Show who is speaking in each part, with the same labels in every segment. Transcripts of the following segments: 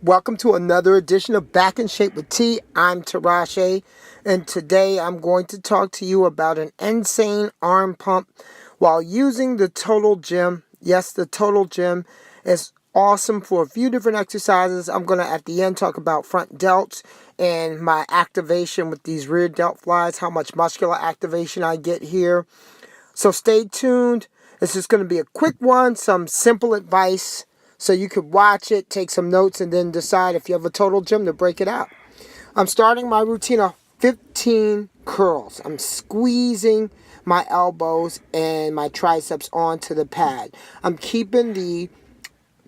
Speaker 1: Welcome to another edition of Back in Shape with T. I'm Tarashe, and today I'm going to talk to you about an insane arm pump while using the Total Gym. Yes, the Total Gym is awesome for a few different exercises. I'm going to, at the end, talk about front delts and my activation with these rear delt flies, how much muscular activation I get here. So stay tuned. This is going to be a quick one, some simple advice, so you could watch it, take some notes, and then decide if you have a Total Gym to break it out. I'm starting my routine off 15 curls. I'm squeezing my elbows and my triceps onto the pad. I'm keeping the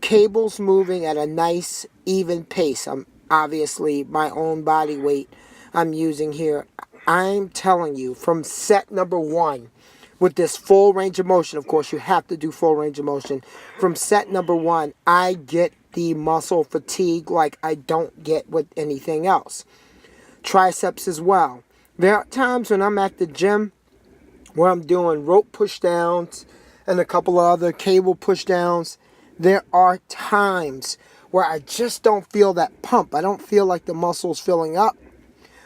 Speaker 1: cables moving at a nice, even pace. I'm obviously my own body weight I'm using here. I'm telling you, from set number one, with this full range of motion, of course, you have to do full range of motion. From set number one, I get the muscle fatigue like I don't get with anything else. Triceps as well. There are times when I'm at the gym where I'm doing rope push downs and a couple of other cable push downs. There are times where I just don't feel that pump. I don't feel like the muscle's filling up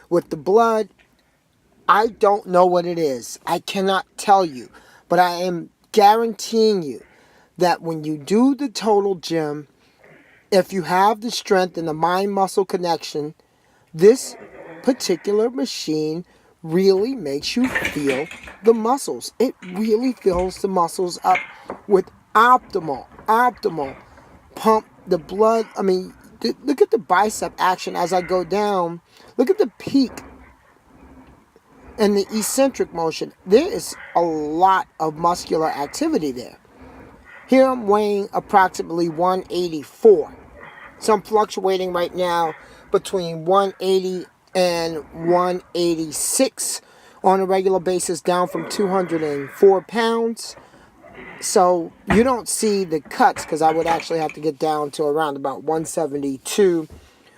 Speaker 1: with the blood. I don't know what it is. I cannot tell you. But I am guaranteeing you that when you do the Total Gym, if you have the strength and the mind-muscle connection, this particular machine really makes you feel the muscles. It really fills the muscles up with optimal pump. The blood, I mean, look at the bicep action as I go down. Look at the peak and the eccentric motion. There is a lot of muscular activity there. Here I'm weighing approximately 184. So I'm fluctuating right now between 180 and 186 on a regular basis, down from 204 pounds. So you don't see the cuts because I would actually have to get down to around about 172.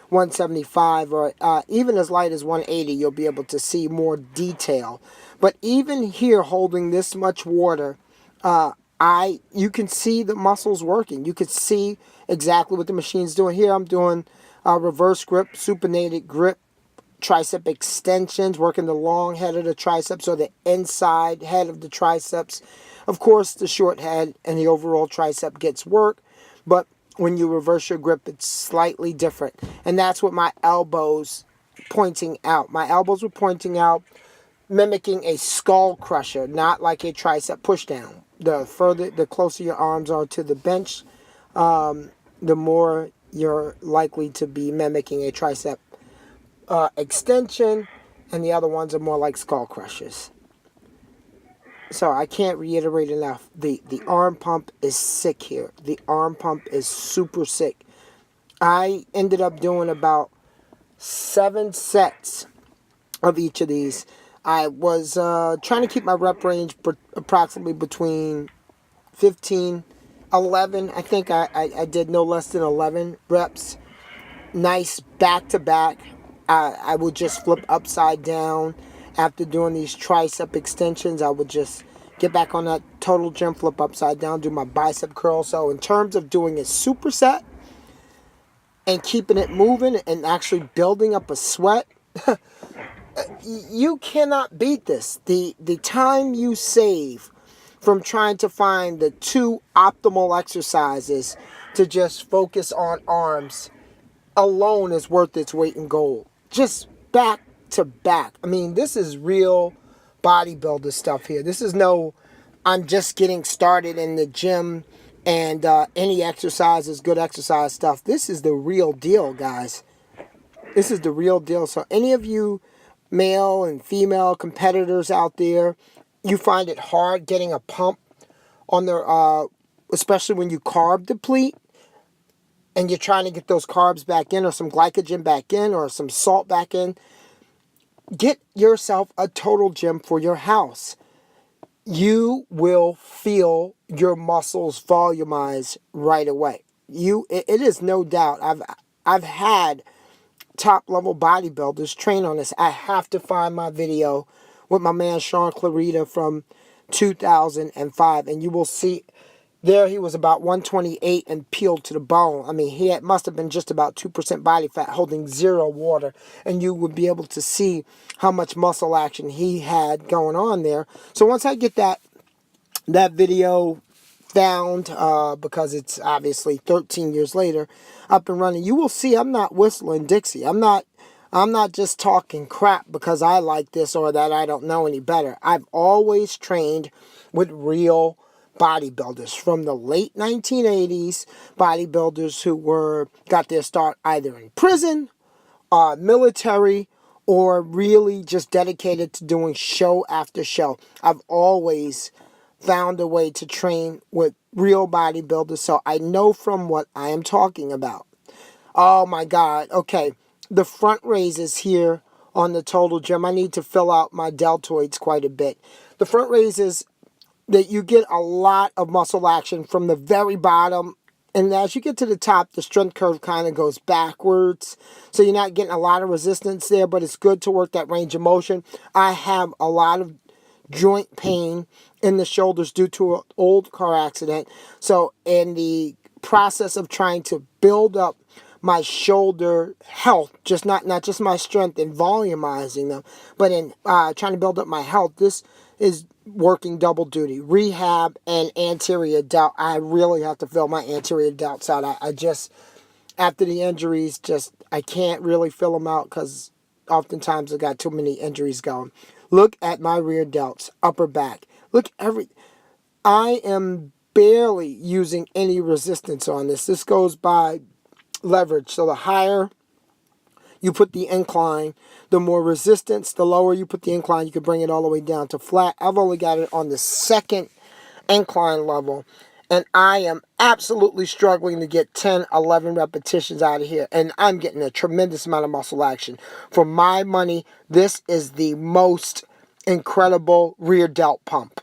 Speaker 1: 175 or even as light as 180, you'll be able to see more detail. But even here, holding this much water, you can see the muscles working. You can see exactly what the machine's doing. Here I'm doing reverse grip, supinated grip, tricep extensions, working the long head of the triceps or the inside head of the triceps. Of course, the short head and the overall tricep gets work, but when you reverse your grip, it's slightly different. And that's what my elbows pointing out. My elbows were pointing out, mimicking a skull crusher, not like a tricep push down. The closer your arms are to the bench, the more you're likely to be mimicking a tricep extension, and the other ones are more like skull crushers. So I can't reiterate enough. The arm pump is sick here. The arm pump is super sick. I ended up doing about 7 sets of each of these. I was trying to keep my rep range approximately between 15, 11. I think I did no less than 11 reps. Nice back-to-back. I would just flip upside down. After doing these tricep extensions, I would just get back on that Total Gym, flip upside down, do my bicep curl. So in terms of doing a superset and keeping it moving and actually building up a sweat, you cannot beat this. The time you save from trying to find the 2 optimal exercises to just focus on arms alone is worth its weight in gold. Just back to back. I mean, this is real bodybuilder stuff here. This is no, I'm just getting started in the gym and any exercise is good exercise stuff. This is the real deal, guys. This is the real deal. So any of you male and female competitors out there, you find it hard getting a pump on their, especially when you carb deplete and you're trying to get those carbs back in or some glycogen back in or some salt back in, get yourself a Total Gym for your house. You will feel your muscles volumize right away. It is no doubt. I've had top level bodybuilders train on this. I have to find my video with my man Sean Clarita from 2005, and you will see There he was about 128 and peeled to the bone. I mean, must have been just about 2% body fat, holding zero water. And you would be able to see how much muscle action he had going on there. So once I get that video found, because it's obviously 13 years later, up and running, you will see I'm not whistling Dixie. I'm not just talking crap because I like this or that I don't know any better. I've always trained with real bodybuilders from the late 1980s, bodybuilders who got their start either in prison, military, or really just dedicated to doing show after show. I've always found a way to train with real bodybuilders, so I know from what I am talking about. Oh my God. Okay. The front raises here on the total gym. I need to fill out my deltoids quite a bit. The front raises, that you get a lot of muscle action from the very bottom. And as you get to the top, the strength curve kind of goes backwards. So you're not getting a lot of resistance there, but it's good to work that range of motion. I have a lot of joint pain in the shoulders due to an old car accident. So in the process of trying to build up my shoulder health, just not just my strength and volumizing them, but in trying to build up my health, this is working double duty, rehab and anterior delt. I really have to fill my anterior delts out. I just, after the injuries, I can't really fill them out because oftentimes I got too many injuries going. Look at my rear delts, upper back. I am barely using any resistance on this. This goes by leverage. So the higher you put the incline, the more resistance. The lower you put the incline, you can bring it all the way down to flat. I've only got it on the second incline level, and I am absolutely struggling to get 10, 11 repetitions out of here, and I'm getting a tremendous amount of muscle action. For my money, this is the most incredible rear delt pump.